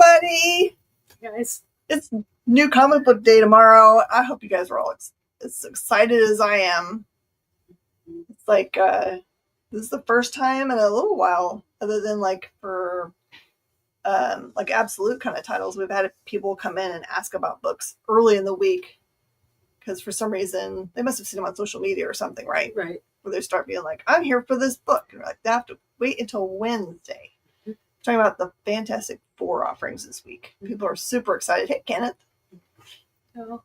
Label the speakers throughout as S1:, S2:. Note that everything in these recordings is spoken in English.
S1: everybody!
S2: Guys,
S1: It's New Comic Book Day tomorrow. I hope you guys are all as excited as I am. It's like, this is the first time in a little while, other than like for like absolute kind of titles, we've had people come in and ask about books early in the week. Because for some reason, they must have seen them on social media or something, right?
S2: right.
S1: Where they start being like, I'm here for this book. And like, they have to wait until Wednesday. Talking about the Fantastic Four offerings this week. People are super excited. Hey, Kenneth.
S2: Oh.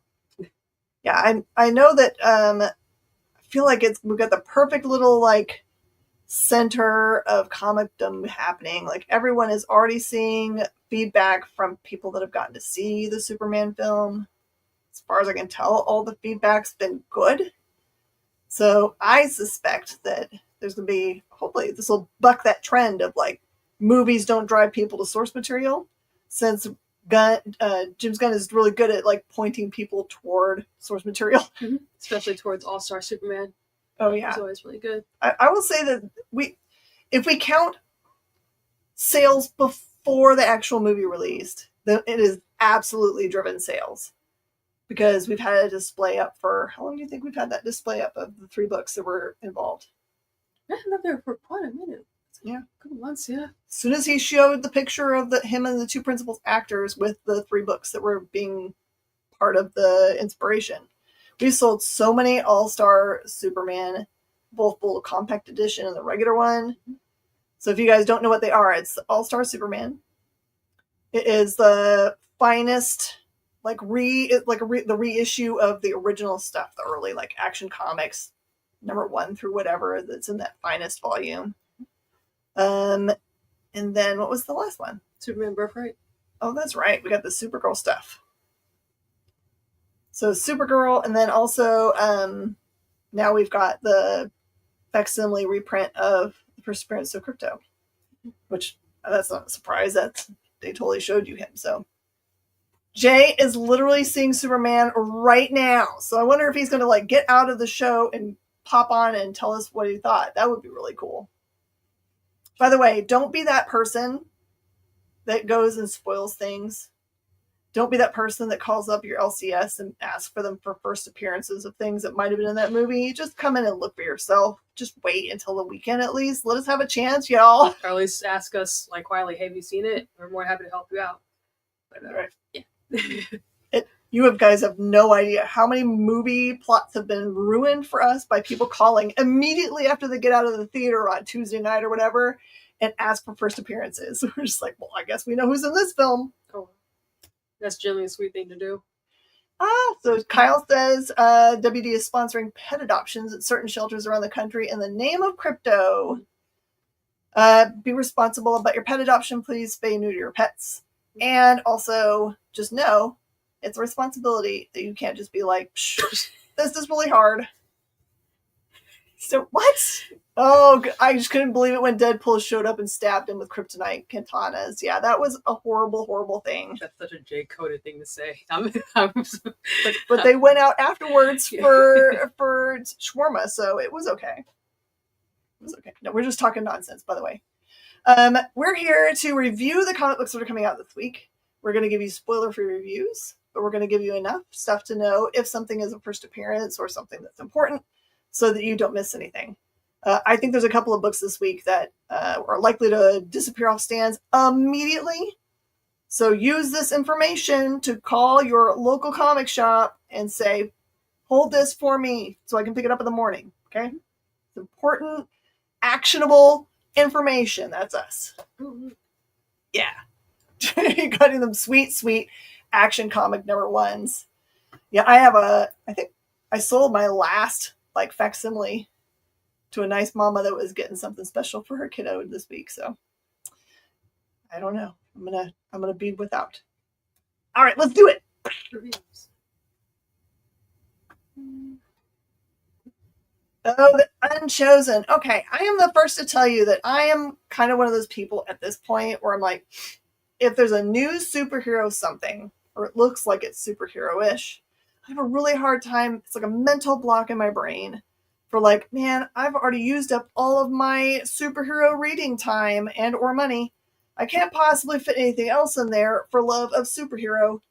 S1: Yeah, I know that I feel like we've got the perfect little like center of comicdom happening. Like everyone is already seeing feedback from people that have gotten to see the Superman film. As far as I can tell, all the feedback's been good. So I suspect that there's going to be, hopefully this will buck that trend of like, movies don't drive people to source material, since James Gunn is really good at like pointing people toward source material,
S2: Especially towards All-Star Superman.
S1: Oh yeah,
S2: it's always really good.
S1: I will say that if we count sales before the actual movie released, then it is absolutely driven sales, because we've had a display up for how long do you think we've had that display up of the 3 books that were involved?
S2: Yeah, I've been there for quite a minute.
S1: Yeah,
S2: a couple months. Yeah.
S1: As soon as he showed the picture of him and the 2 principal actors with the 3 books that were being part of the inspiration, we sold so many All-Star Superman, both the compact edition and the regular one. So if you guys don't know what they are, it's the All-Star Superman. It is the finest, like the reissue of the original stuff, the early like Action Comics number 1 through whatever that's in that finest volume. And then what was the last one?
S2: Superman Birthright.
S1: Oh, that's right. We got the Supergirl stuff. So Supergirl, and then also now we've got the facsimile reprint of the first appearance of Crypto, which that's not a surprise. They totally showed you him. So Jay is literally seeing Superman right now. So I wonder if he's going to like get out of the show and pop on and tell us what he thought. That would be really cool. By the way, don't be that person that goes and spoils things. Don't be that person that calls up your LCS and asks for them for first appearances of things that might have been in that movie. Just come in and look for yourself. Just wait until the weekend at least. Let us have a chance, y'all.
S2: Or at least ask us like quietly, hey, have you seen it? We're more happy to help you out. But,
S1: right.
S2: Yeah.
S1: You guys have no idea how many movie plots have been ruined for us by people calling immediately after they get out of the theater on Tuesday night or whatever and ask for first appearances. We're just like, well, I guess we know who's in this film.
S2: Oh, that's generally a sweet thing to do.
S1: So Kyle says WD is sponsoring pet adoptions at certain shelters around the country in the name of crypto. Be responsible about your pet adoption. Please spay neuter your pets. And also just know it's a responsibility that you can't just be like, this is really hard. So what? Oh, I just couldn't believe it when Deadpool showed up and stabbed him with kryptonite katanas. Yeah, that was a horrible, horrible thing.
S2: That's such a J-coded thing to say.
S1: But they went out afterwards for shawarma, so it was okay. It was okay. No, we're just talking nonsense, by the way. We're here to review the comic books that are coming out this week. We're going to give you spoiler-free reviews, but we're going to give you enough stuff to know if something is a first appearance or something that's important so that you don't miss anything. I think there's a couple of books this week that are likely to disappear off stands immediately. So use this information to call your local comic shop and say, hold this for me so I can pick it up in the morning. Okay? It's important, actionable information. That's us. Yeah. You're getting them sweet, sweet Action Comic number 1s. Yeah, I think I sold my last like facsimile to a nice mama that was getting something special for her kiddo this week. So I don't know. I'm gonna be without. All right, let's do it.
S2: Reviews.
S1: Oh, the Unchosen. Okay, I am the first to tell you that I am kind of one of those people at this point where I'm like, if there's a new superhero something, or it looks like it's superhero-ish, I have a really hard time. It's like a mental block in my brain for like, man, I've already used up all of my superhero reading time and or money. I can't possibly fit anything else in there for love of superhero.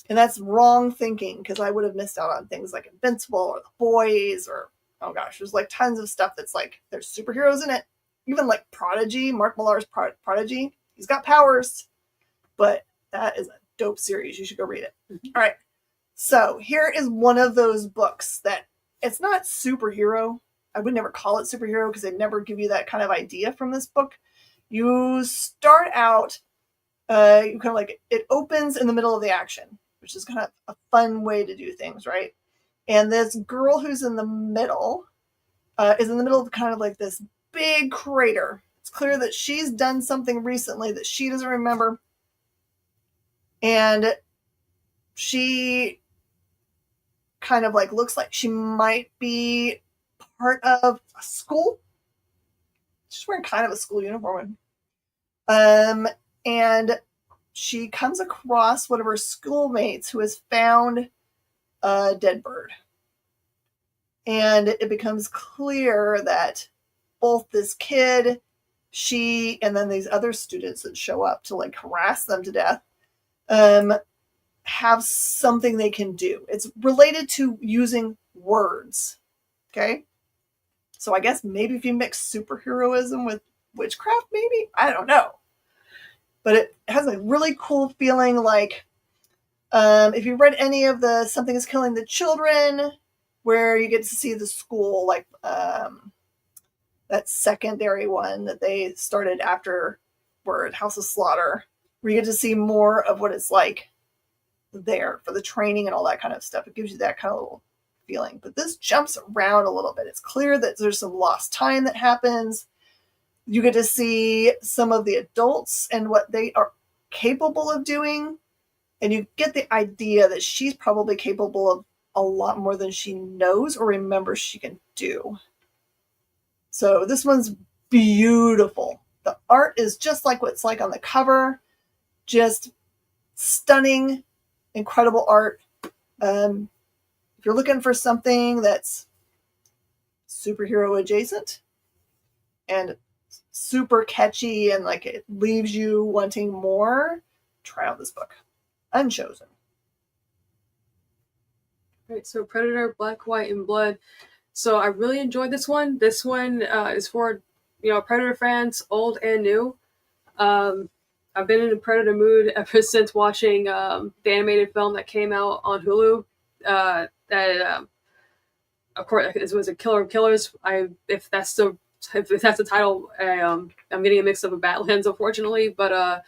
S1: And that's wrong thinking, because I would have missed out on things like Invincible or The Boys, or, oh gosh, there's like tons of stuff that's like, there's superheroes in it. Even like Prodigy, Mark Millar's Prodigy. He's got powers, but that is a dope series. You should go read it. All right. So here is one of those books that it's not superhero. I would never call it superhero because they never give you that kind of idea from this book. You start out, you kind of like, it opens in the middle of the action, which is kind of a fun way to do things, right? And this girl who's in the middle is in the middle of kind of like this big crater. It's clear that she's done something recently that she doesn't remember. And she kind of like looks like she might be part of a school. She's wearing kind of a school uniform. And she comes across one of her schoolmates who has found a dead bird. And it becomes clear that both this kid, she, and then these other students that show up to like harass them to death, have something they can do. It's related to using words. Okay? So I guess maybe if you mix superheroism with witchcraft, maybe? I don't know. But it has a really cool feeling, like if you read any of the Something is Killing the Children, where you get to see the school, like that secondary one that they started afterward, House of Slaughter, where you get to see more of what it's like there for the training and all that kind of stuff. It gives you that kind of little feeling. But this jumps around a little bit. It's clear that there's some lost time that happens. You get to see some of the adults and what they are capable of doing. And you get the idea that she's probably capable of a lot more than she knows or remembers she can do. So this one's beautiful. The art is just like what it's like on the cover. Just stunning, incredible art. If you're looking for something that's superhero adjacent and super catchy and like it leaves you wanting more, try out this book. Unchosen.
S2: Right, so Predator, Black, White, and Blood. So I really enjoyed this one. This one is for Predator fans, old and new. I've been in a Predator mood ever since watching the animated film that came out on Hulu. Of course, it was a Killer of Killers. If that's the title, I'm getting a mix up with Badlands, unfortunately. But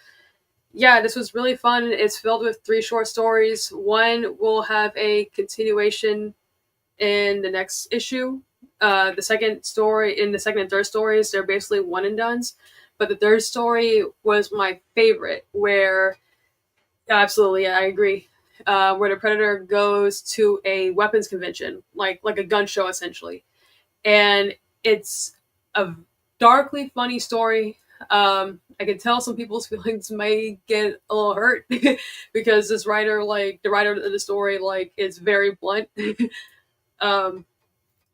S2: yeah, this was really fun. It's filled with 3 short stories. One will have a continuation in the next issue. The second and third stories, they're basically one and dones. But the third story was my favorite, where absolutely, I agree. Where the Predator goes to a weapons convention, like a gun show essentially, and it's a darkly funny story. I can tell some people's feelings may get a little hurt because this writer, like the writer of the story, like is very blunt.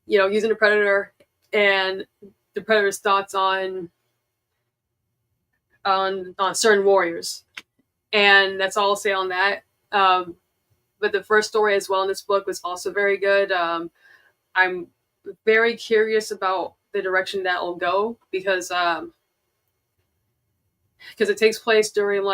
S2: Using the Predator and the Predator's thoughts on certain warriors, and that's all I'll say on that. But the first story as well in this book was also very good. I'm very curious about the direction that will go because it takes place during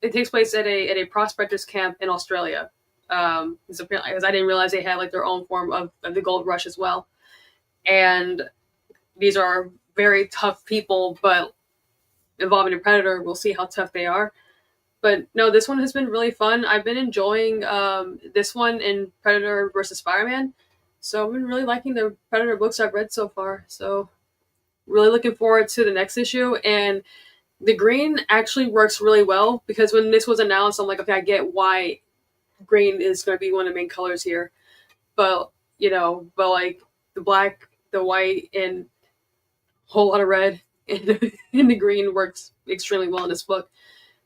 S2: it takes place at a prospectors camp in Australia. Because I didn't realize they had like their own form of the gold rush as well, and these are very tough people, but involving a Predator, we'll see how tough they are. But no, this one has been really fun. I've been enjoying this one in Predator versus Spider-Man. So I've been really liking the Predator books I've read so far. So really looking forward to the next issue. And the green actually works really well because when this was announced, I'm like, okay, I get why green is going to be one of the main colors here. But like the black, the white, and a whole lot of red and the green works extremely well in this book.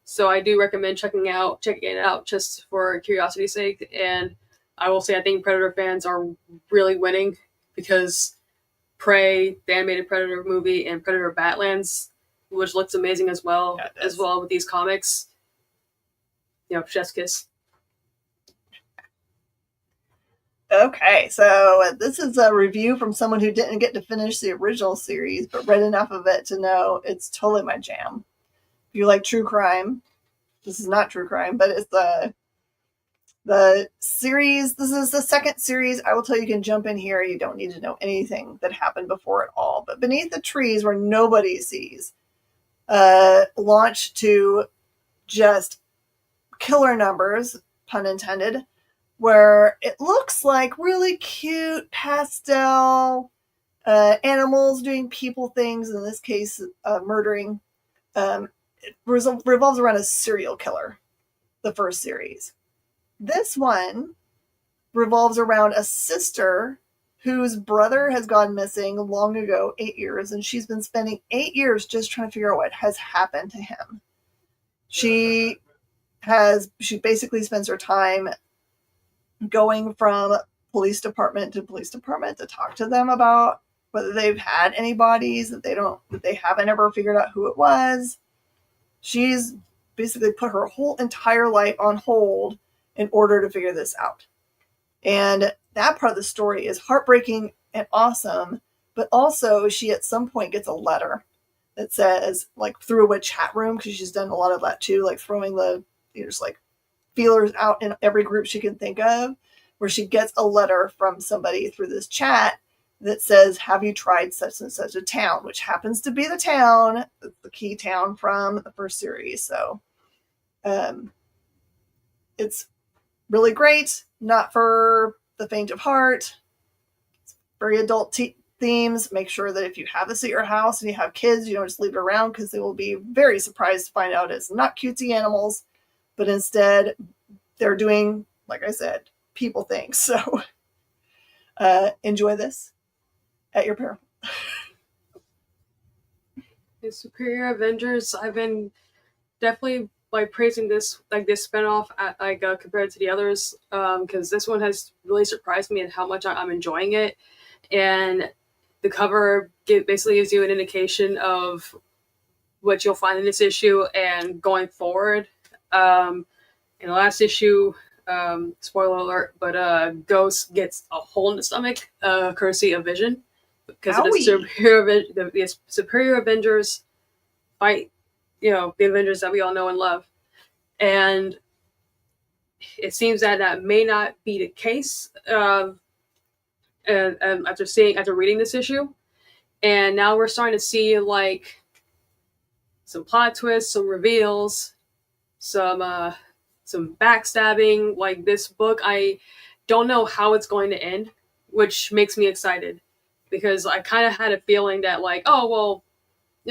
S2: So I do recommend checking it out just for curiosity's sake. And I will say I think Predator fans are really winning because Prey, the animated Predator movie, and Predator Badlands, which looks amazing as well.
S1: Yeah,
S2: as well with these comics. Chef's kiss.
S1: Okay, so this is a review from someone who didn't get to finish the original series, but read enough of it to know it's totally my jam. If you like true crime, this is not true crime, but it's the series. This is the second series. I will tell you, you can jump in here. You don't need to know anything that happened before at all. But Beneath the Trees, where nobody sees, launched to just killer numbers, pun intended, where it looks like really cute pastel animals doing people things, in this case, murdering. It revolves around a serial killer, the first series. This one revolves around a sister whose brother has gone missing long ago, 8 years, and she's been spending 8 years just trying to figure out what has happened to him. She basically spends her time going from police department to police department to talk to them about whether they've had any bodies, that they haven't ever figured out who it was. She's basically put her whole entire life on hold in order to figure this out. And that part of the story is heartbreaking and awesome, but also she at some point gets a letter that says, like, through a chat room, because she's done a lot of that too, like throwing just like feelers out in every group she can think of, where she gets a letter from somebody through this chat that says, have you tried such and such a town, which happens to be the key town from the first series. So it's really great, not for the faint of heart. It's very adult themes. Make sure that if you have this at your house and you have kids, you don't just leave it around, because they will be very surprised to find out it's not cutesy animals, but instead they're doing, like I said, people things. So enjoy this at your peril.
S2: The Superior Avengers, I've been definitely praising this spinoff compared to the others, because this one has really surprised me at how much I'm enjoying it. And the cover basically gives you an indication of what you'll find in this issue and going forward. In the last issue, spoiler alert, but Ghost gets a hole in the stomach, courtesy of Vision, because of the Superior Avengers fight, the Avengers that we all know and love. And it seems that may not be the case after reading this issue. And now we're starting to see some plot twists, some reveals, some backstabbing. Like this book, I don't know how it's going to end, which makes me excited, because I kind of had a feeling that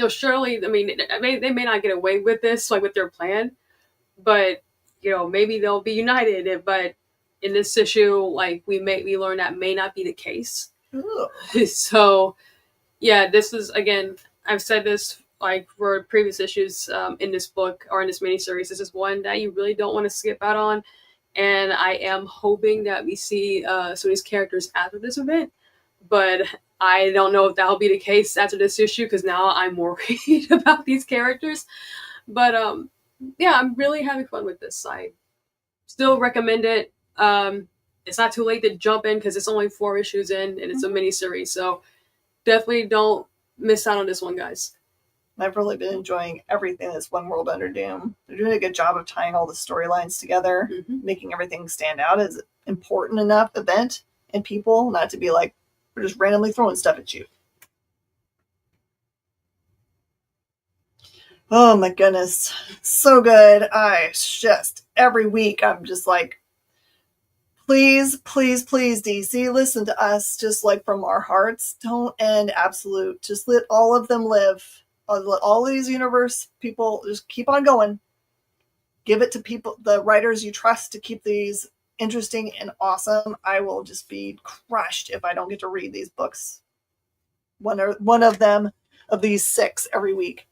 S2: surely, I mean, they may not get away with this, with their plan, but maybe they'll be united. But in this issue, we learn that may not be the case. So yeah, this is, again, I've said this for previous issues in this book or in this miniseries. This is one that you really don't want to skip out on, and I am hoping that we see some of these characters after this event. But I don't know if that'll be the case after this issue, because now I'm worried about these characters. But yeah, I'm really having fun with this. I still recommend it. It's not too late to jump in, because it's only 4 issues in, and it's a miniseries. So definitely don't miss out on this one, guys.
S1: I've really been enjoying everything that's One World Under Doom. They're doing a good job of tying all the storylines together, making everything stand out as an important enough event and people, not to be like, we're just randomly throwing stuff at you. Oh my goodness. So good. Every week, I'm just like, please, please, please, DC, listen to us, just from our hearts. Don't end Absolute. Just let all of them live. Let all these universe people just keep on going. Give it to people, the writers you trust, to keep these interesting and awesome. I will just be crushed if I don't get to read these books. One of them, of these 6 every week.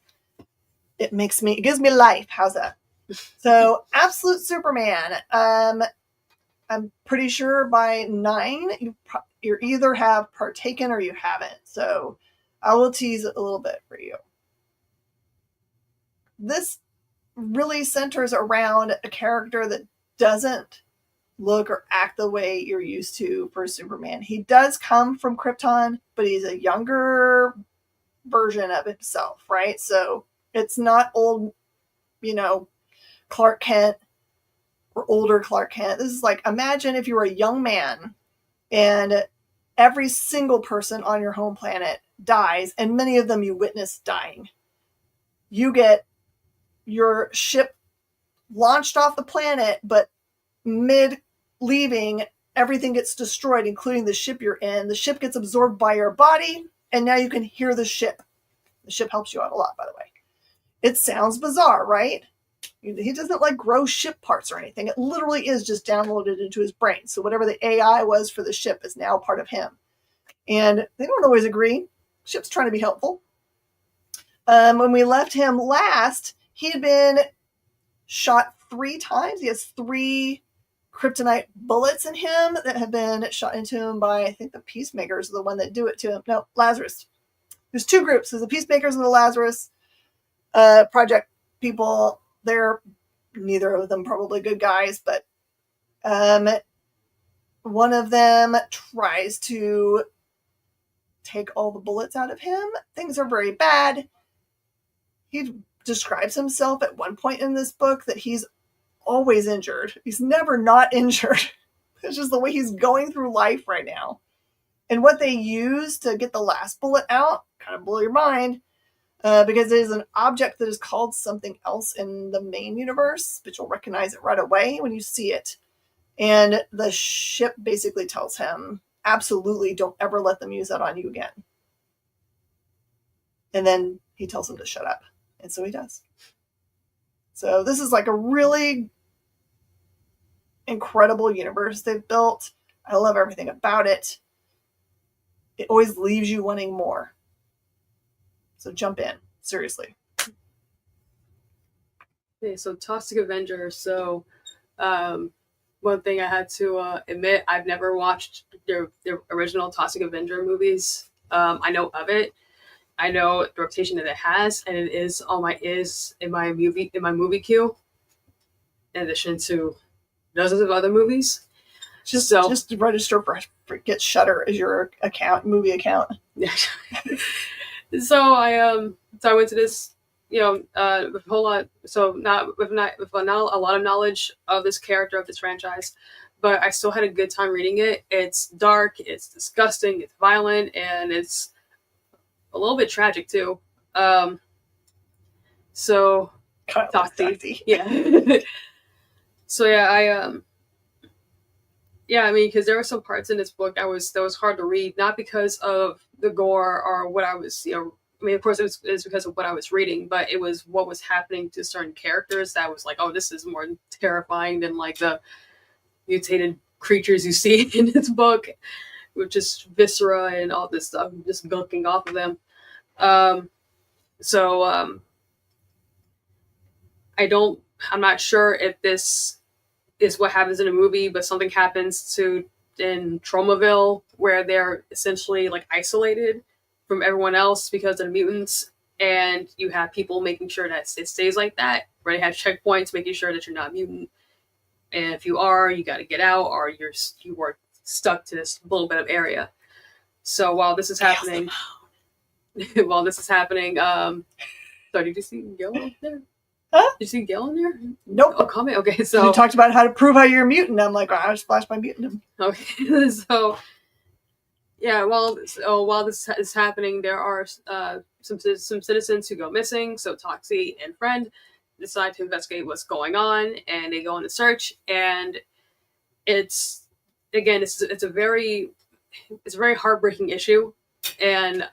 S1: It gives me life. How's that? So, Absolute Superman. I'm pretty sure by 9, you either have partaken or you haven't. So I will tease it a little bit for you. this really centers around a character that doesn't look or act the way you're used to for Superman. He does come from Krypton, but he's a younger version of himself, right? So it's not old, Clark Kent or older Clark Kent. This is like, imagine if you were a young man and every single person on your home planet dies, and many of them you witness dying. You get your ship launched off the planet, but mid leaving, everything gets destroyed, including the ship you're in. The ship gets absorbed by your body, and now you can hear the ship. The ship helps you out a lot, by the way. It sounds bizarre, right? He doesn't like grow ship parts or anything. It literally is just downloaded into his brain. So whatever the AI was for the ship is now part of him. And they don't always agree. Ship's trying to be helpful. When we left him last, he had been shot 3 times. He has 3 kryptonite bullets in him that have been shot into him by, I think, the Peacemakers are the one that do it to him. No, Lazarus. There's 2 groups. There's the Peacemakers and the Lazarus Project people. They're neither of them probably good guys, but one of them tries to take all the bullets out of him. Things are very bad. He describes himself at one point in this book that he's always injured. He's never not injured. It's just the way he's going through life right now. And what they use to get the last bullet out kind of blow your mind, because it is an object that is called something else in the main universe, but you'll recognize it right away when you see it. And the ship basically tells him, absolutely don't ever let them use that on you again. And then he tells him to shut up. And so he does. So this is like a really incredible universe they've built. I love everything about it. It always leaves you wanting more. So jump in. Seriously.
S2: Okay, so Toxic Avenger. So one thing I had to admit, I've never watched the original Toxic Avenger movies. I know of it. I know the reputation that it has, and it is in my movie queue. In addition to dozens of other movies.
S1: Just register for get Shudder as your movie account.
S2: Yeah. So I went to this, with a whole lot. So not a lot of knowledge of this character, of this franchise, but I still had a good time reading it. It's dark, it's disgusting, it's violent, and it's a little bit tragic too. So toxic, yeah. So yeah, I mean, because there were some parts in this book that was hard to read, not because of the gore or what I was, I mean, of course it's because of what I was reading, but it was what was happening to certain characters that was like, oh, this is more terrifying than like the mutated creatures you see in this book, with just viscera and all this stuff just gulking off of them. I'm not sure if this is what happens in a movie, but something happens in Tromaville where they're essentially like isolated from everyone else because of the mutants, and you have people making sure that it stays like that, where they have checkpoints making sure that you're not mutant, and if you are, you got to get out, or you are stuck to this little bit of area. So while this is happening, so did you see Gil there?
S1: Huh?
S2: Did you see Gil in there?
S1: Nope.
S2: Oh, comment. Okay, so
S1: you talked about how to prove how you're a mutant. I'm like, I just flashed my mutant.
S2: Okay, so yeah, while this is happening, there are some citizens who go missing. So Toxie and Friend decide to investigate what's going on, and they go on a search. And it's a very heartbreaking issue, and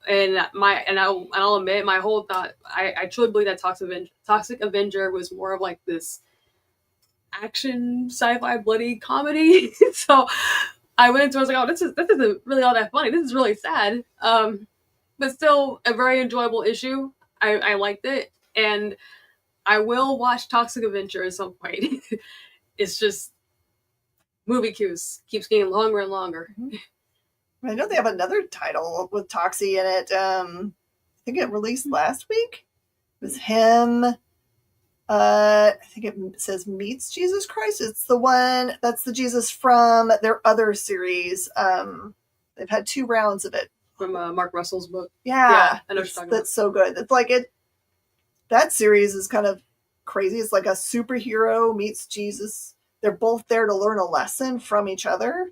S2: I'll admit, my whole thought, I truly believe that Toxic Avenger was more of like this action sci-fi bloody comedy. So I went into it, I was like, oh, this isn't really all that funny. This is really sad. But still a very enjoyable issue. I liked it, and I will watch Toxic Avenger at some point. It's just movie queues keeps getting longer and longer.
S1: I know they have another title with Toxie in it. I think it released last week. was him. I think it says Meets Jesus Christ. It's the one that's the Jesus from their other series. They've had 2 rounds of it.
S2: From Mark Russell's book.
S1: Yeah,
S2: I know what you're talking
S1: that's so good. It's like that series is kind of crazy. It's like a superhero meets Jesus. They're both there to learn a lesson from each other.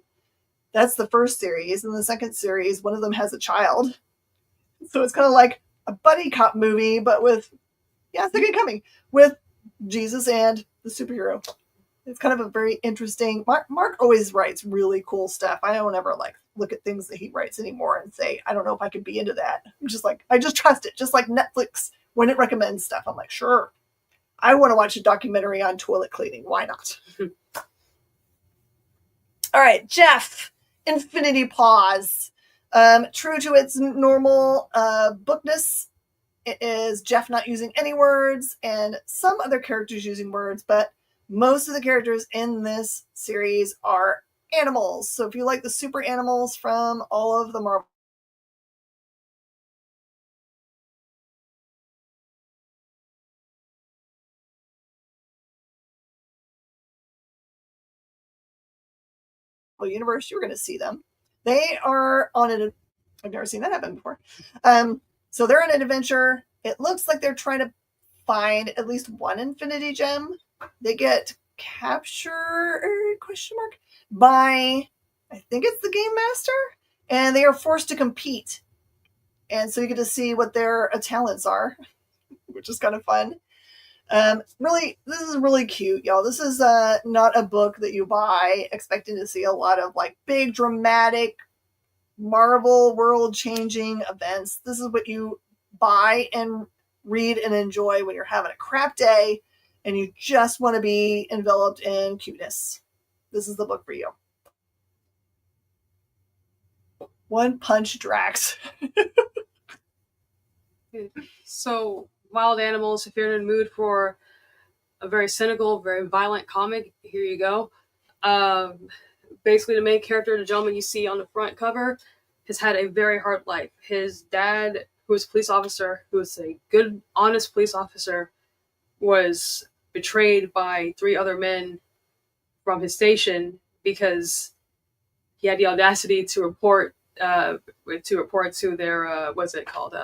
S1: That's the first series. And the second series, one of them has a child. So it's kind of like a buddy cop movie, but with, Second Coming, with Jesus and the superhero. It's kind of a very interesting. Mark always writes really cool stuff. I don't ever like look at things that he writes anymore and say, I don't know if I could be into that. I'm just like, I just trust it. Just like Netflix, when it recommends stuff, I'm like, sure. I want to watch a documentary on toilet cleaning. Why not? All right, Jeff, Infinity Pause. True to its normal bookness, it is Jeff not using any words and some other characters using words, but most of the characters in this series are animals. So if you like the super animals from all of the Marvel universe, you're going to see them. They are on an, I've never seen that happen before. So they're on an adventure. It looks like they're trying to find at least one infinity gem. They get captured, by, I think it's the Game Master, and they are forced to compete. And so you get to see what their talents are, which is kind of fun. Really, this is really cute, y'all. This is not a book that you buy expecting to see a lot of like big dramatic Marvel world-changing events. This is what you buy and read and enjoy when you're having a crap day and you just want to be enveloped in cuteness. This is the book for you. One Punch Drax.
S2: So, Wild Animals, if you're in a mood for a very cynical, very violent comic, here you go. Basically, the main character, the gentleman you see on the front cover, has had a very hard life. His dad, who was a police officer, who was a good, honest police officer, was betrayed by 3 other men from his station because he had the audacity to report to their what's it called?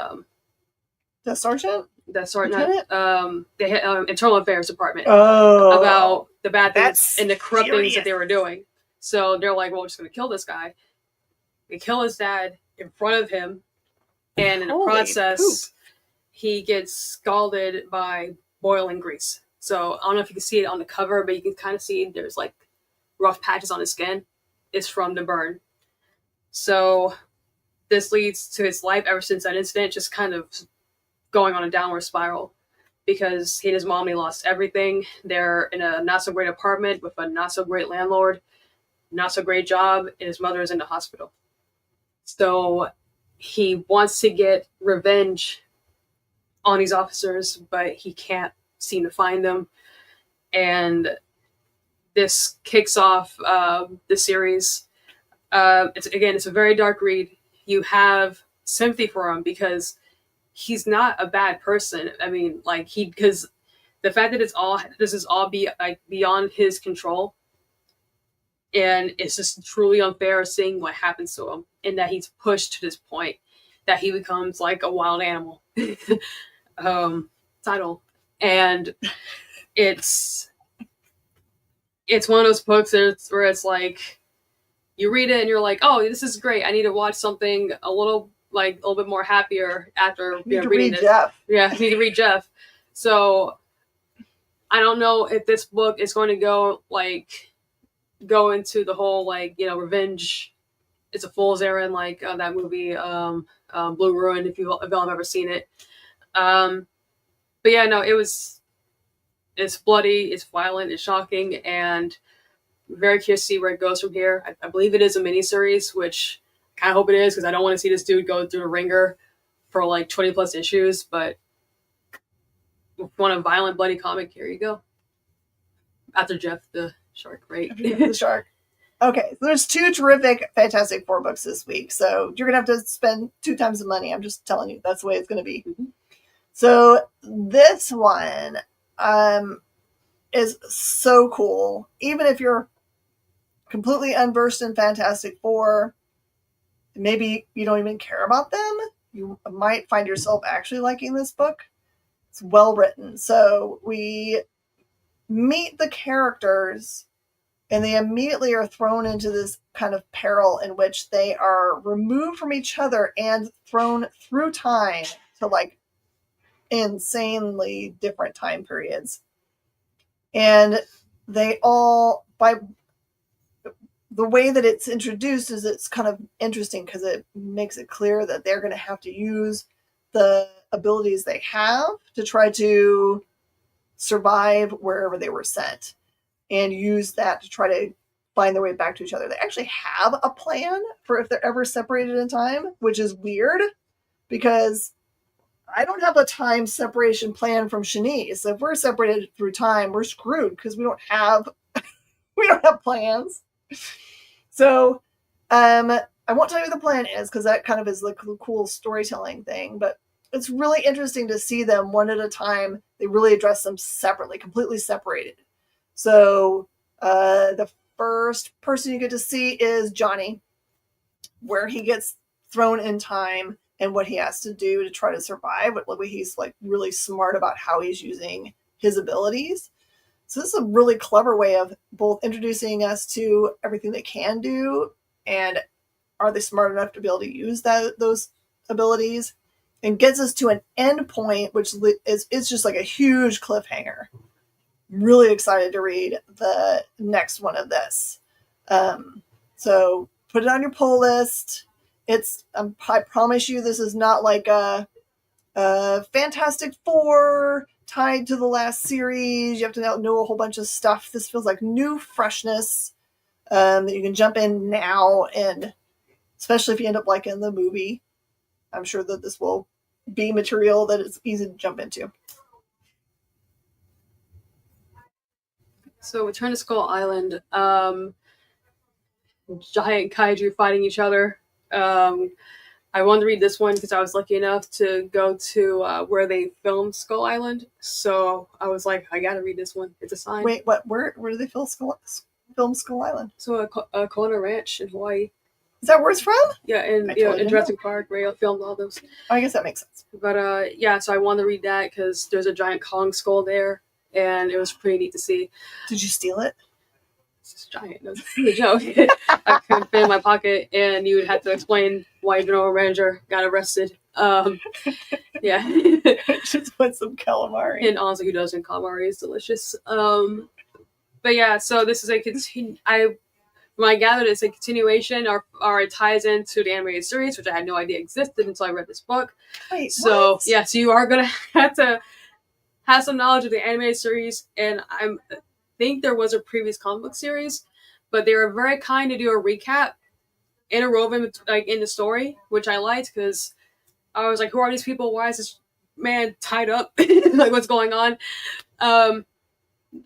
S1: The sergeant?
S2: The sergeant, they had internal affairs department
S1: Oh,
S2: about the bad things and the corrupt
S1: serious.
S2: things that they were doing. So they're like, well, we're just going to kill this guy. They kill his dad in front of him, and in the process, he gets scalded by boiling grease. So I don't know if you can see it on the cover, but you can kind of see there's like rough patches on his skin. It's from the burn. So this leads to his life ever since that incident, just kind of going on a downward spiral because he and his mom, they lost everything. They're in a not so great apartment with a not so great landlord, not so great job, and his mother is in the hospital. So he wants to get revenge on these officers, but he can't seem to find them. And this kicks off the series. It's a very dark read. You have sympathy for him because he's not a bad person. I mean, like because the fact that this is all beyond his control, and it's just truly unfair seeing what happens to him, and that he's pushed to this point that he becomes like a wild animal. Title, and it's one of those books where it's like you read it and you're like, oh, this is great. I need to watch something a little bit more happier after reading it.
S1: Jeff.
S2: Yeah, I need to read Jeff. So I don't know if this book is going to go into the whole revenge. It's a fool's errand, like that movie Blue Ruin, if y'all have ever seen it. But yeah, no, it's bloody, it's violent, it's shocking, and I'm very curious to see where it goes from here. I believe it is a miniseries, which I kind of hope it is because I don't want to see this dude go through the ringer for like 20 plus issues. But if you want a violent, bloody comic, here you go. After Jeff the Shark, right?
S1: The Shark. Okay, so there's 2 terrific Fantastic Four books this week, so you're gonna have to spend 2 times the money. I'm just telling you, that's the way it's gonna be.
S2: Mm-hmm.
S1: So this one is so cool. Even if you're completely unversed in Fantastic Four, maybe you don't even care about them, you might find yourself actually liking this book. It's well written. So we meet the characters and they immediately are thrown into this kind of peril in which they are removed from each other and thrown through time to like insanely different time periods. And they all, by the way that it's introduced, is it's kind of interesting because it makes it clear that they're going to have to use the abilities they have to try to survive wherever they were sent and use that to try to find their way back to each other. They actually have a plan for if they're ever separated in time, which is weird because I don't have a time separation plan from Shanice. So if we're separated through time, we're screwed because we don't have plans. So I won't tell you what the plan is because that kind of is like a cool storytelling thing, but it's really interesting to see them one at a time. They really address them separately, completely separated. So the first person you get to see is Johnny, where he gets thrown in time and what he has to do to try to survive. But like he's like really smart about how he's using his abilities. So this is a really clever way of both introducing us to everything they can do and are they smart enough to be able to use those abilities, and gets us to an end point, which is just like a huge cliffhanger. Really excited to read the next one of this. So put it on your pull list. I promise you, this is not like a Fantastic Four tied to the last series. You have to know a whole bunch of stuff. This feels like new freshness that you can jump in now, and especially if you end up liking the movie, I'm sure that this will be material that is easy to jump into.
S2: So Return to Skull Island, giant kaiju fighting each other. I wanted to read this one because I was lucky enough to go to where they filmed Skull Island. So I was like, I gotta read this one. It's a sign.
S1: Wait, what? Where do they film Skull Island?
S2: So Kona Ranch in Hawaii.
S1: Is that where it's from?
S2: Yeah, and in Jurassic Park, where they filmed all those.
S1: I guess that makes sense.
S2: But yeah, so I wanted to read that because there's a giant Kong skull there, and it was pretty neat to see.
S1: Did you steal it?
S2: It's giant. That's a joke. I couldn't fit in my pocket, and you would have to explain why General Ranger got arrested. Yeah.
S1: Just put some calamari.
S2: And honestly, who doesn't? Calamari is delicious. But yeah, so this is when I gathered it's a continuation or it ties into the animated series, which I had no idea existed until I read this book.
S1: Wait,
S2: so
S1: what?
S2: Yeah, so you are gonna have to have some knowledge of the animated series, and I think there was a previous comic book series, but they were very kind to do a recap interwoven like in the story, which I liked because I was like, who are these people? Why is this man tied up? Like, what's going on?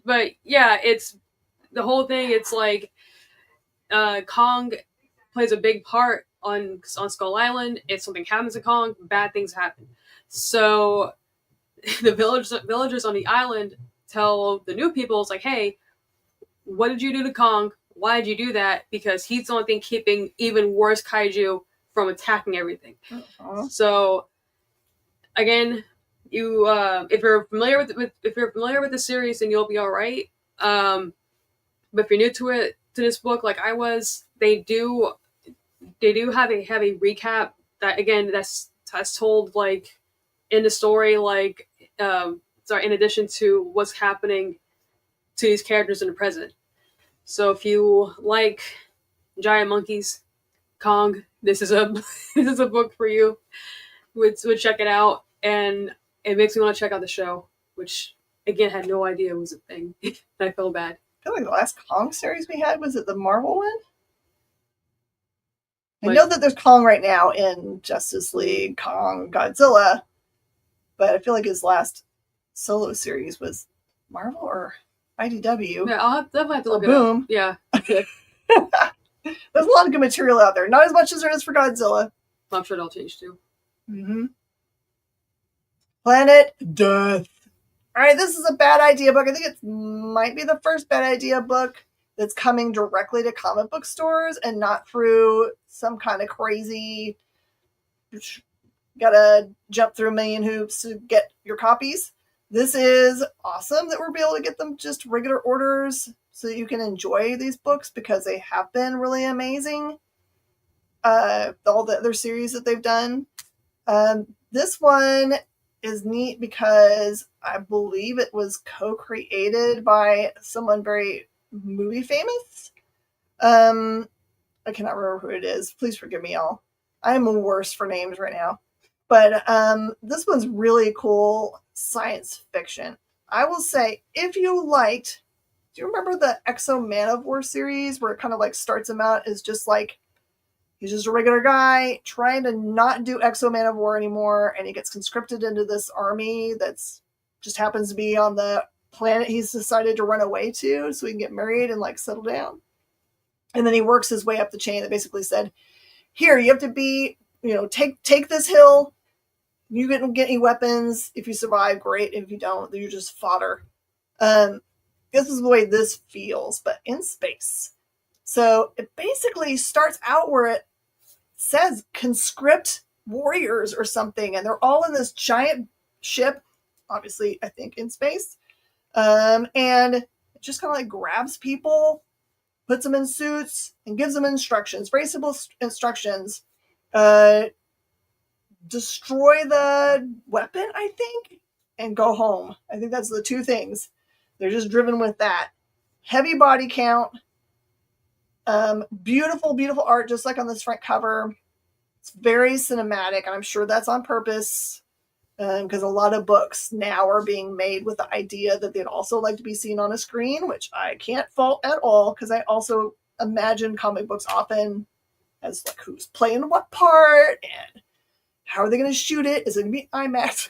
S2: But yeah, it's the whole thing. It's like Kong plays a big part on Skull Island. If something happens to Kong, bad things happen. So the villagers on the island tell the new people, it's like, hey, what did you do to Kong? Why did you do that? Because he's the only thing keeping even worse kaiju from attacking everything. Uh-huh. So again, you if you're familiar with the series, then you'll be all right. But if you're new to this book, like I was, they do have a recap that again that's told like in the story, like in addition to what's happening to these characters in the present. So if you like giant monkeys, Kong, this is a book for you. Would check it out, and it makes me want to check out the show, which again had no idea was a thing. I feel bad.
S1: I feel like the last Kong series we had, was it the Marvel one? I know that there's Kong right now in Justice League, Kong, Godzilla, but I feel like his last solo series was Marvel or IDW.
S2: Yeah, I'll definitely have to look it
S1: Boom.
S2: Up. Yeah.
S1: There's a lot of good material out there. Not as much as there is for Godzilla.
S2: I'm sure they'll change too.
S1: Mm-hmm. Planet Death. All right, this is a bad idea book. I think it might be the first bad idea book that's coming directly to comic book stores and not through some kind of crazy, gotta jump through a million hoops to get your copies. This is awesome that we're able to get them just regular orders so that you can enjoy these books because they have been really amazing. All the other series that they've done. This one is neat because I believe it was co-created by someone very movie famous. I cannot remember who it is. Please forgive me, y'all. I am worse for names right now. But this one's really cool science fiction. I will say, if you liked, do you remember the Exo Man of War series where it kind of like starts him out as just like, he's just a regular guy trying to not do Exo Man of War anymore, and he gets conscripted into this army that's just happens to be on the planet he's decided to run away to so he can get married and like settle down. And then he works his way up the chain that basically said, here, you have to be, take this hill. You can get any weapons. If you survive, great. If you don't, then you're just fodder. This is the way this feels, but in space. So it basically starts out where it says conscript warriors or something, and they're all in this giant ship, obviously, I think, in space. And it just kind of like grabs people, puts them in suits, and gives them instructions, very simple instructions. Destroy the weapon, I think, and go home. I think that's the two things. They're just driven with that. Heavy body count. Beautiful, beautiful art, just like on this front cover. It's very cinematic, and I'm sure that's on purpose because a lot of books now are being made with the idea that they'd also like to be seen on a screen, which I can't fault at all because I also imagine comic books often as like who's playing what part and how are they going to shoot it? Is it going to be IMAX?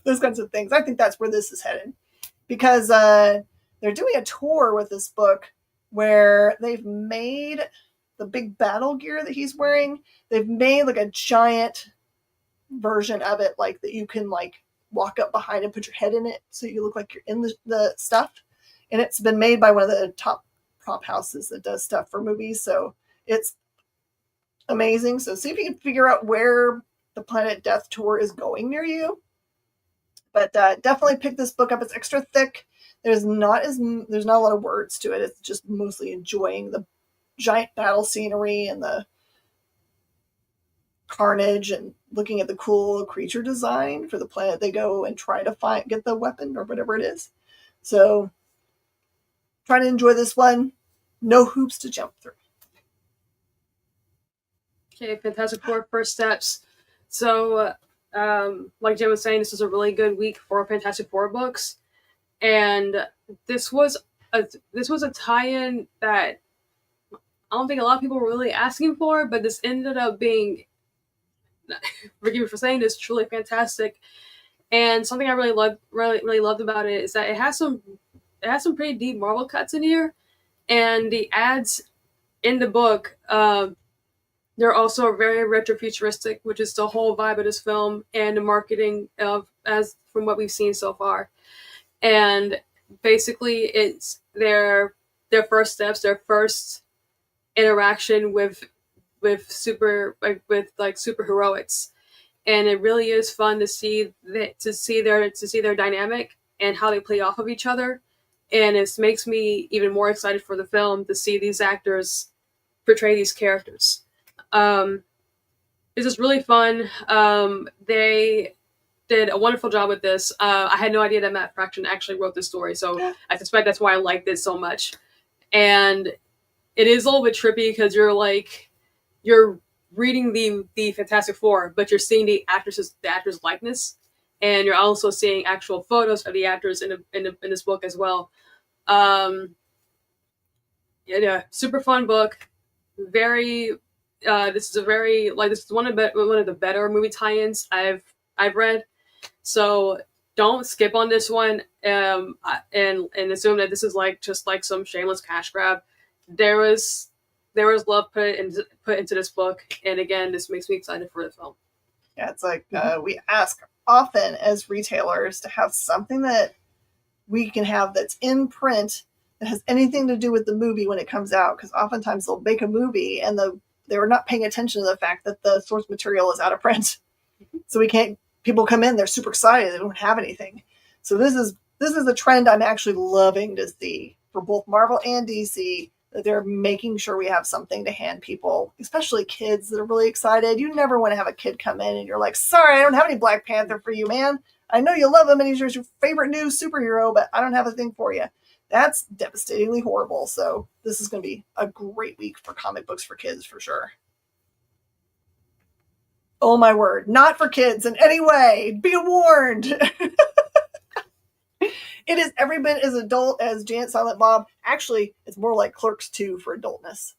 S1: Those kinds of things. I think that's where this is headed because they're doing a tour with this book where they've made the big battle gear that he's wearing. They've made like a giant version of it, like that you can like walk up behind and put your head in it so you look like you're in the stuff. And it's been made by one of the top prop houses that does stuff for movies. So it's amazing. So see if you can figure out where the Planet Death tour is going near you. But definitely pick this book up. It's extra thick. There's not a lot of words to it. It's just mostly enjoying the giant battle scenery and the carnage and looking at the cool creature design for the planet they go and try to get the weapon or whatever it is. So try to enjoy this one. No hoops to jump through.
S2: Okay, Fantastic Four First Steps. So, like Jim was saying, this was a really good week for Fantastic Four books, and this was a tie-in that I don't think a lot of people were really asking for, but this ended up being, forgive me for saying this, truly fantastic. And something I really loved about it is that it has some pretty deep Marvel cuts in here, and the ads in the book. They're also very retrofuturistic, which is the whole vibe of this film and the marketing as from what we've seen so far. And basically, it's their first steps, their first interaction with superheroics, and it really is fun to see their dynamic and how they play off of each other. And it makes me even more excited for the film to see these actors portray these characters. It's just really fun. They did a wonderful job with this. I had no idea that Matt Fraction actually wrote this story, so I suspect that's why I liked it so much. And it is a little bit trippy because you're reading the Fantastic Four, but you're seeing the actor's likeness, and you're also seeing actual photos of the actors in this book as well. Yeah, super fun book. Very. This is one of the better movie tie-ins I've read. So don't skip on this one and assume that this is just like some shameless cash grab. There was love put into this book, and again, this makes me excited for the film.
S1: Yeah, it's like we ask often as retailers to have something that we can have that's in print that has anything to do with the movie when it comes out, because oftentimes they'll make a movie and they're not paying attention to the fact that the source material is out of print. So people come in, they're super excited, they don't have anything. So this is a trend I'm actually loving to see for both Marvel and DC, that they're making sure we have something to hand people, especially kids that are really excited. You never want to have a kid come in and you're like, sorry, I don't have any Black Panther for you, man. I know you love him and he's your favorite new superhero, but I don't have a thing for you. That's devastatingly horrible. So this is going to be a great week for comic books for kids for sure. Oh my word, not for kids in any way. Be warned. It is every bit as adult as Jay and Silent Bob. Actually, it's more like Clerks 2 for adultness,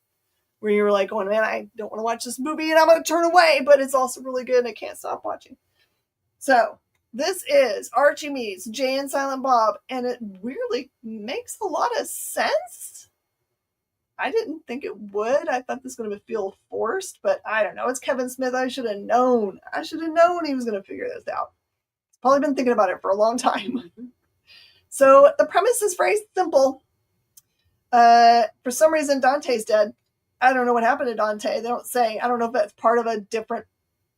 S1: where you're like going, man, I don't want to watch this movie and I'm going to turn away, but it's also really good and I can't stop watching. So this is Archie meets Jay and Silent Bob, and it weirdly makes a lot of sense. I didn't think it would. I thought this was going to feel forced, but I don't know. It's Kevin Smith. I should have known. I should have known he was going to figure this out. He's probably been thinking about it for a long time. Mm-hmm. So the premise is very simple. For some reason, Dante's dead. I don't know what happened to Dante. They don't say. I don't know if that's part of a different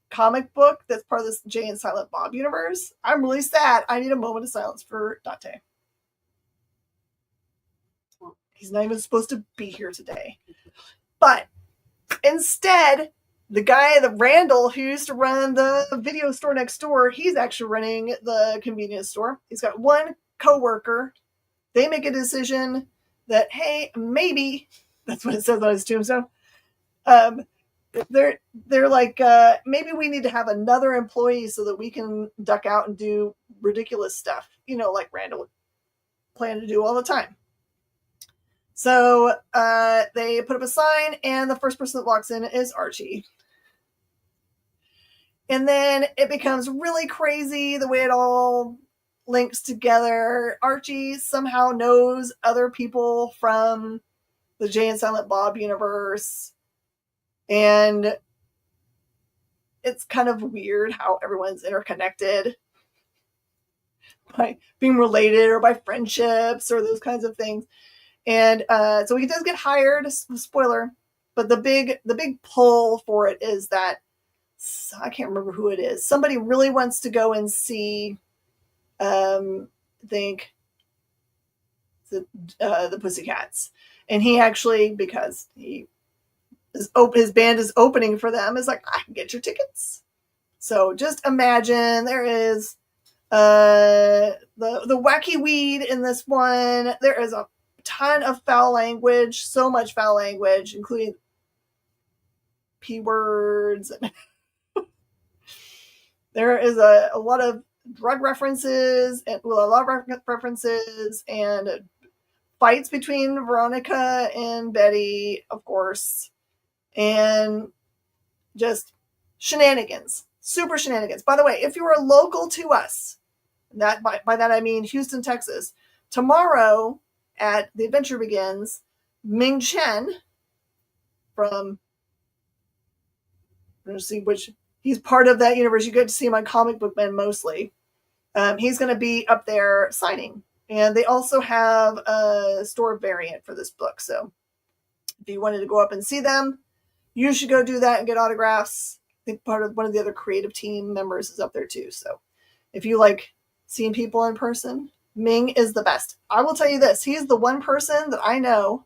S1: comic book that's part of this Jay and Silent Bob universe. I'm really sad. I need a moment of silence for Dante. He's not even supposed to be here today. But instead, the guy, the Randall, who used to run the video store next door, he's actually running the convenience store. He's got one co-worker. They make a decision that, hey, maybe, that's what it says on his tombstone. They're like, maybe we need to have another employee so that we can duck out and do ridiculous stuff, like Randall would plan to do all the time. So they put up a sign, and the first person that walks in is Archie. And then it becomes really crazy the way it all links together. Archie somehow knows other people from the Jay and Silent Bob universe. And it's kind of weird how everyone's interconnected by being related or by friendships or those kinds of things. And so he does get hired, spoiler, but the big pull for it is that, I can't remember who it is. Somebody really wants to go and see, I think, the Pussycats. And he actually, because his band is opening for them, is like, I can get your tickets. So just imagine there is the wacky weed in this one. There is a ton of foul language, so much foul language, including P words. There is a lot of drug references and references and fights between Veronica and Betty, of course, and just shenanigans, super shenanigans. By the way, if you are local to us, that by that I mean Houston, Texas, tomorrow at The Adventure Begins, Ming Chen from, I'm going to see which, he's part of that universe. You get to see him on Comic Book Men mostly. He's going to be up there signing. And they also have a store variant for this book. So if you wanted to go up and see them, you should go do that and get autographs. I think one of the other creative team members is up there too. So if you like seeing people in person, Ming is the best. I will tell you this. He's the one person that I know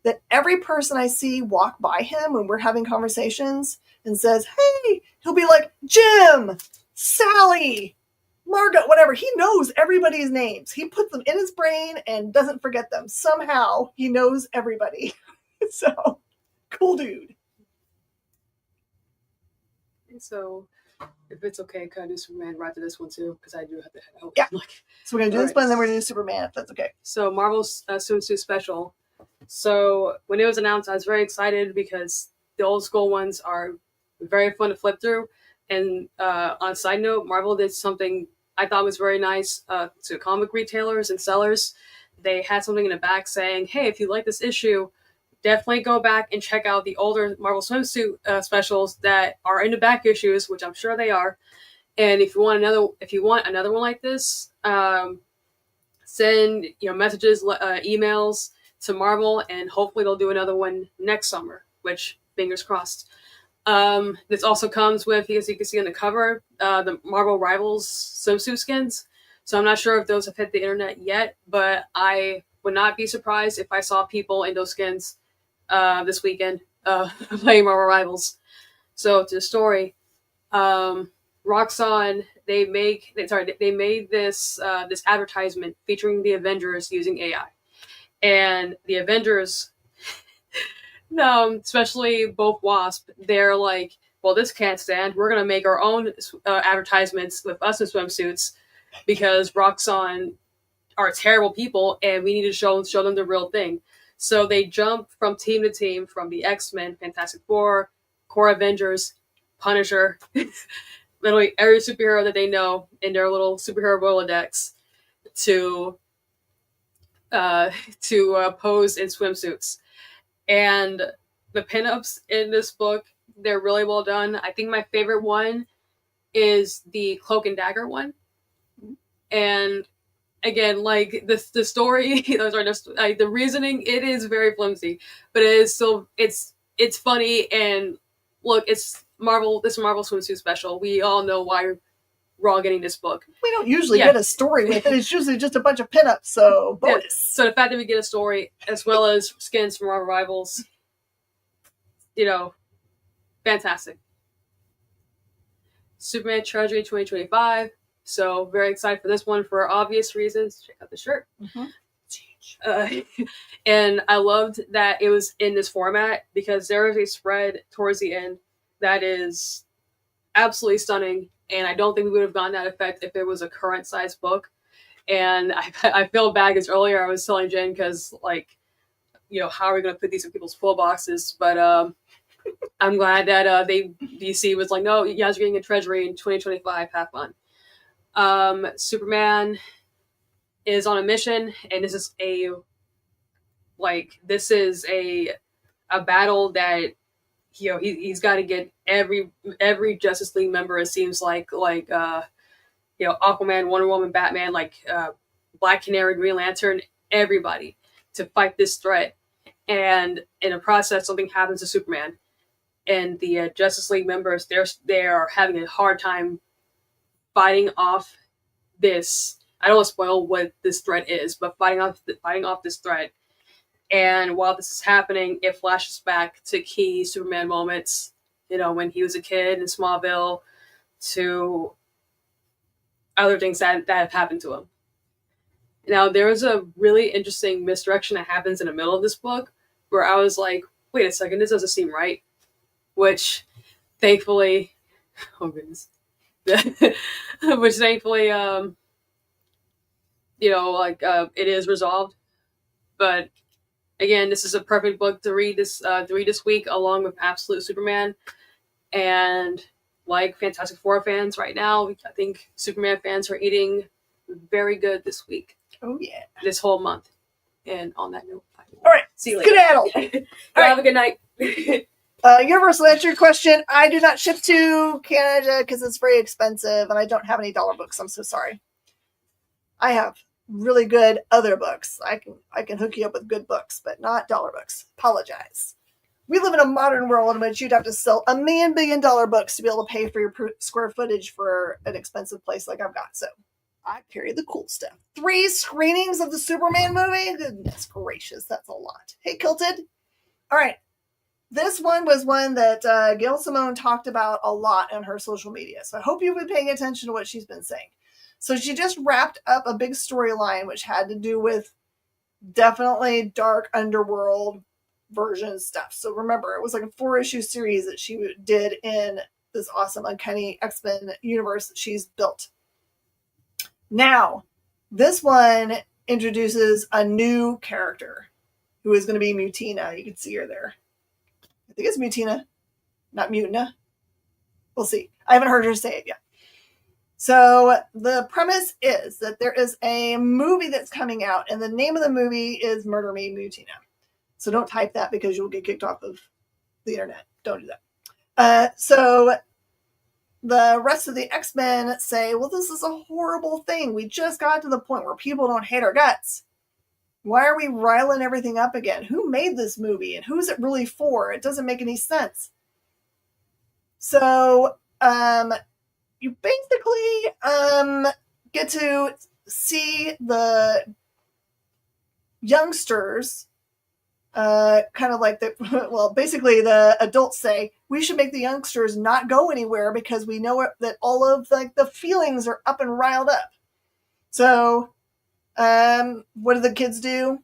S1: that every person I see walk by him when we're having conversations and says, hey, he'll be like, Jim, Sally, Margot, whatever. He knows everybody's names. He puts them in his brain and doesn't forget them. Somehow he knows everybody. So, cool dude.
S2: So, if it's okay, can I do Superman right to this one too? Because I do have to head out.
S1: Yeah. So we're going to do this one, and then we're going to do Superman, if that's okay.
S2: So, Marvel's swimsuit special. So, when it was announced, I was very excited because the old school ones are very fun to flip through. And on a side note, Marvel did something I thought was very nice to comic retailers and sellers. They had something in the back saying, hey, if you like this issue, definitely go back and check out the older Marvel swimsuit specials that are in the back issues, which I'm sure they are. And if you want another one like this, send messages, emails to Marvel, and hopefully they'll do another one next summer. Which, fingers crossed. This also comes with, as you can see on the cover, the Marvel Rivals swimsuit skins. So I'm not sure if those have hit the internet yet, but I would not be surprised if I saw people in those skins this weekend playing Marvel Rivals. So to the story, Roxxon, they made this this advertisement featuring the Avengers using AI, and the Avengers, especially both Wasp, they're like, well, this can't stand. We're gonna make our own advertisements with us in swimsuits because Roxxon are terrible people, and we need to show them the real thing. So they jump from team to team, from the X-Men, Fantastic Four, Core Avengers, Punisher, literally every superhero that they know in their little superhero Rolodex to pose in swimsuits. And the pinups in this book, they're really well done. I think my favorite one is the Cloak and Dagger one. And again, like the story, those are just like the reasoning. It is very flimsy, but it is still it's funny. And look, it's Marvel. This Marvel swimsuit special. We all know why we're all getting this book.
S1: We don't usually get a story with it. It's usually just a bunch of pinups. So bonus.
S2: Yeah. So the fact that we get a story as well as skins from our rivals, fantastic. Superman Treasury 2025. So very excited for this one for obvious reasons. Check out the shirt. And I loved that it was in this format because there is a spread towards the end that is absolutely stunning. And I don't think we would have gotten that effect if it was a current size book. And I feel bad because earlier I was telling Jen because how are we going to put these in people's pull boxes? But I'm glad that DC was like, no, you guys are getting a Treasury in 2025. Have fun. Superman is on a mission, and this is a battle that he's got to get every Justice League member. It seems like Aquaman, Wonder Woman, Batman, Black Canary, Green Lantern, everybody to fight this threat. And in the process, something happens to Superman, and the Justice League members they're having a hard time fighting off this. I don't want to spoil what this threat is, but fighting off this threat. And while this is happening, it flashes back to key Superman moments, when he was a kid in Smallville, to other things that have happened to him. Now, there is a really interesting misdirection that happens in the middle of this book where I was like, wait a second, this doesn't seem right. Which, thankfully, oh goodness. Which thankfully, it is resolved. But again, this is a perfect book to read this week, along with Absolute Superman. And like Fantastic Four fans right now, I think Superman fans are eating very good this week.
S1: Oh yeah,
S2: this whole month. And on that note,
S1: all right,
S2: see you later.
S1: Skedaddle.
S2: All right, have a good night.
S1: Universal, answer your question. I do not ship to Canada because it's very expensive, and I don't have any dollar books. I'm so sorry. I have really good other books. I can hook you up with good books, but not dollar books. Apologize. We live in a modern world in which you'd have to sell $1 billion books to be able to pay for your square footage for an expensive place like I've got. So I carry the cool stuff. 3 screenings of the Superman movie? Goodness gracious, that's a lot. Hey, Kilted. All right. This one was one that Gail Simone talked about a lot on her social media. So I hope you've been paying attention to what she's been saying. So she just wrapped up a big storyline which had to do with definitely dark underworld version stuff. So remember, it was like a 4-issue series that she did in this awesome Uncanny X-Men universe that she's built. Now, this one introduces a new character who is going to be Mutina. You can see her there. I think it's Mutina, not Mutina. We'll see. I haven't heard her say it yet. So the premise is that there is a movie that's coming out, and the name of the movie is Murder Me, Mutina. So don't type that because you'll get kicked off of the internet. Don't do that. So the rest of the X-Men say, well, this is a horrible thing. We just got to the point where people don't hate our guts. Why are we riling everything up again? Who made this movie and who's it really for? It doesn't make any sense. So you basically get to see the youngsters kind of like basically the adults say we should make the youngsters not go anywhere because we know that all of the feelings are up and riled up. So what do the kids do?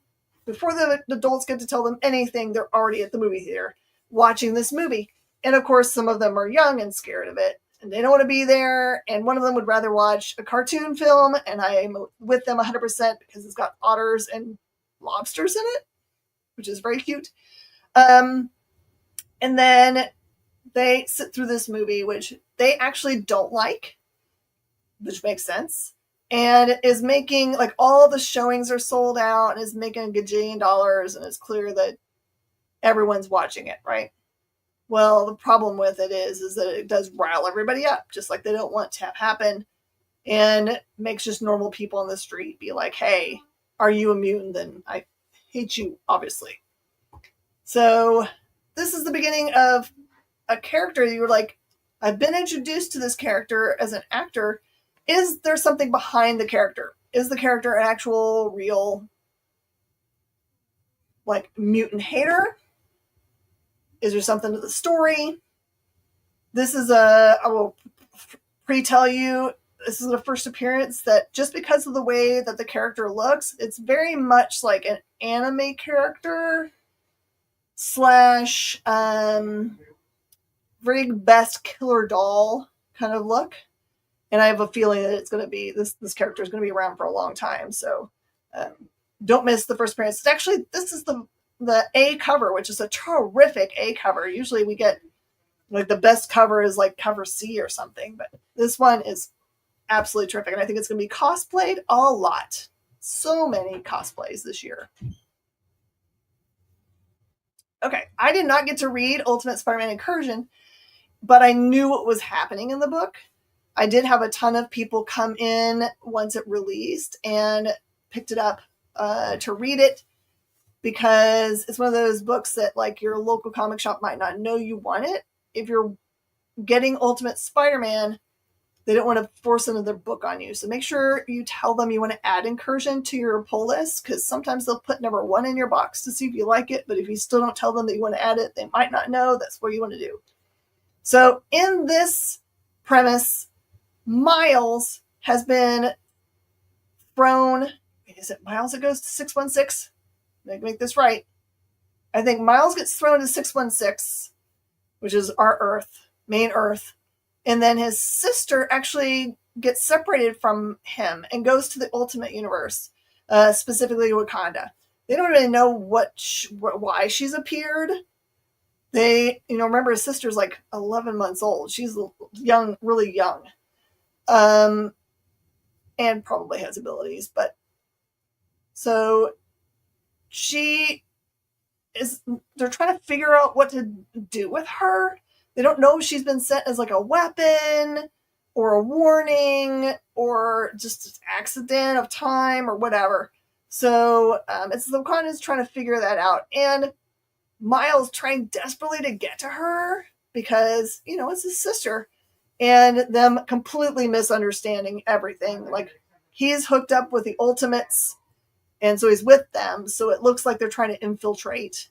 S1: Before the adults get to tell them anything, they're already at the movie theater watching this movie. And of course, some of them are young and scared of it, and they don't want to be there. And one of them would rather watch a cartoon film, and I'm with them 100% because it's got otters and lobsters in it, which is very cute. And then they sit through this movie, which they actually don't like, which makes sense. And is making, like, all the showings are sold out and is making a gajillion dollars, and it's clear that everyone's watching it, right? Well, the problem with it is that it does rile everybody up, just like they don't want to have happen, and makes just normal people on the street be like, hey, are you immune? Then I hate you, obviously. So this is the beginning of a character you're like, I've been introduced to this character as an actor. Is there something behind the character? Is the character an actual, real, like, mutant hater? Is there something to the story? This is I will pre-tell you, this is the first appearance that just because of the way that the character looks, it's very much like an anime character slash very best killer doll kind of look. And I have a feeling that it's going to be, this character is going to be around for a long time. So don't miss the first appearance. It's actually, this is the A cover, which is a terrific A cover. Usually we get, like, the best cover is like cover C or something, but this one is absolutely terrific. And I think it's going to be cosplayed a lot. So many cosplays this year. Okay, I did not get to read Ultimate Spider-Man Incursion, but I knew what was happening in the book. I did have a ton of people come in once it released and picked it up to read it, because it's one of those books that, like, your local comic shop might not know you want it. If you're getting Ultimate Spider-Man, they don't want to force another book on you. So make sure you tell them you want to add Incursion to your pull list, because sometimes they'll put number 1 in your box to see if you like it. But if you still don't tell them that you want to add it, they might not know that's what you want to do. So in this premise, Miles has been thrown. Is it Miles that goes to 616? Make this right. I think Miles gets thrown to 616, which is our Earth, main Earth. And then his sister actually gets separated from him and goes to the Ultimate Universe, specifically Wakanda. They don't really know why she's appeared. They, remember his sister's like 11 months old. She's young, really young. And probably has abilities, but so they're trying to figure out what to do with her. They don't know if she's been sent as like a weapon or a warning or just an accident of time or whatever. So it's the Wakanda's trying to figure that out. And Miles trying desperately to get to her because, it's his sister, and them completely misunderstanding everything. Like, he's hooked up with the Ultimates, and so he's with them. So it looks like they're trying to infiltrate.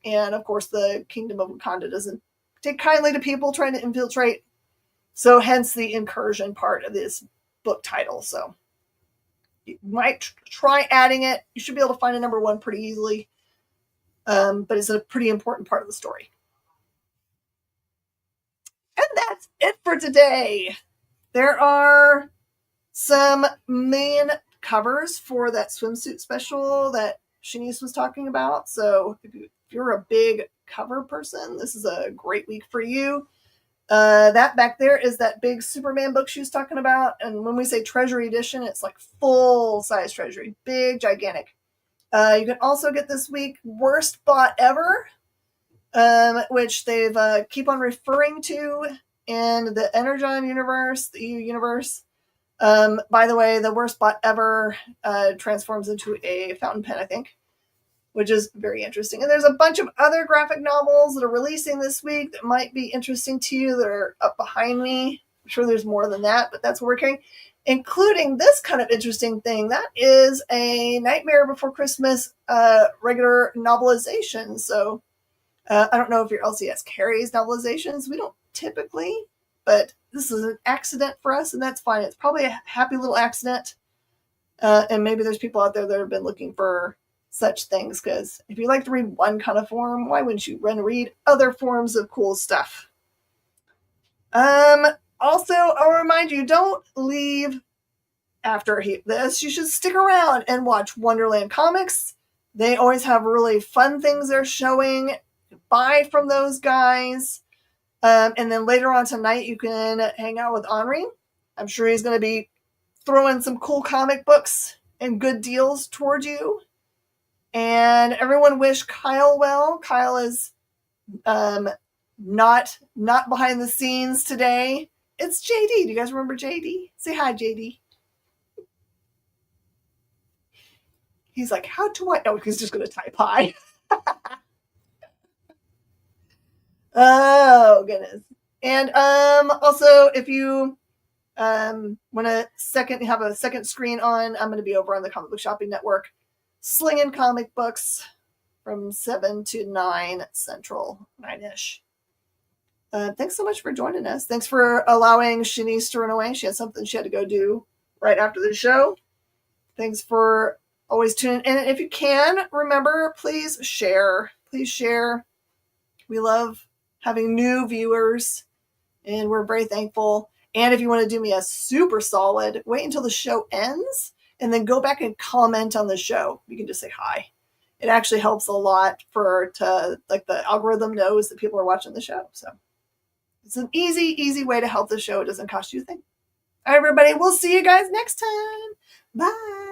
S1: And of course, the Kingdom of Wakanda doesn't take kindly to people trying to infiltrate. So hence the incursion part of this book title. So you might try adding it. You should be able to find a number 1 pretty easily. But it's a pretty important part of the story. And that's it for today. There are some main covers for that swimsuit special that Shanice was talking about. So if you're a big cover person, this is a great week for you. That back there is that big Superman book she was talking about. And when we say Treasury Edition, it's like full-size Treasury. Big, gigantic. You can also get this week Worst Bought Ever, which they've keep on referring to in the Energon universe, the EU universe. By the way, the worst bot ever transforms into a fountain pen, I think, which is very interesting. And there's a bunch of other graphic novels that are releasing this week that might be interesting to you that are up behind me. I'm sure there's more than that, but that's what we're carrying, including this kind of interesting thing. That is a Nightmare Before Christmas regular novelization. So I don't know if your LCS carries novelizations. We don't typically, but this is an accident for us, and that's fine. It's probably a happy little accident. And maybe there's people out there that have been looking for such things, because if you like to read one kind of form, why wouldn't you run read other forms of cool stuff? Also, I'll remind you, don't leave after this. You should stick around and watch Wonderland Comics. They always have really fun things they're showing. Buy from those guys. And then later on tonight, you can hang out with Henri. I'm sure he's going to be throwing some cool comic books and good deals towards you. And everyone wish Kyle well. Kyle is not behind the scenes today. It's JD. Do you guys remember JD? Say hi, JD. He's like, how do I? Oh, he's just going to type hi. Oh, goodness. And also, if you want to have a second screen on, I'm going to be over on the Comic Book Shopping Network, slinging comic books from 7 to 9 Central, 9-ish. Thanks so much for joining us. Thanks for allowing Shanice to run away. She had something she had to go do right after the show. Thanks for always tuning in. And if you can, remember, please share. Please share. We love having new viewers, and we're very thankful. And if you want to do me a super solid, wait until the show ends and then go back and comment on the show. You can just say hi. It actually helps a lot the algorithm knows that people are watching the show. So it's an easy way to help the show. It doesn't cost you a thing. All right, everybody. We'll see you guys next time. Bye.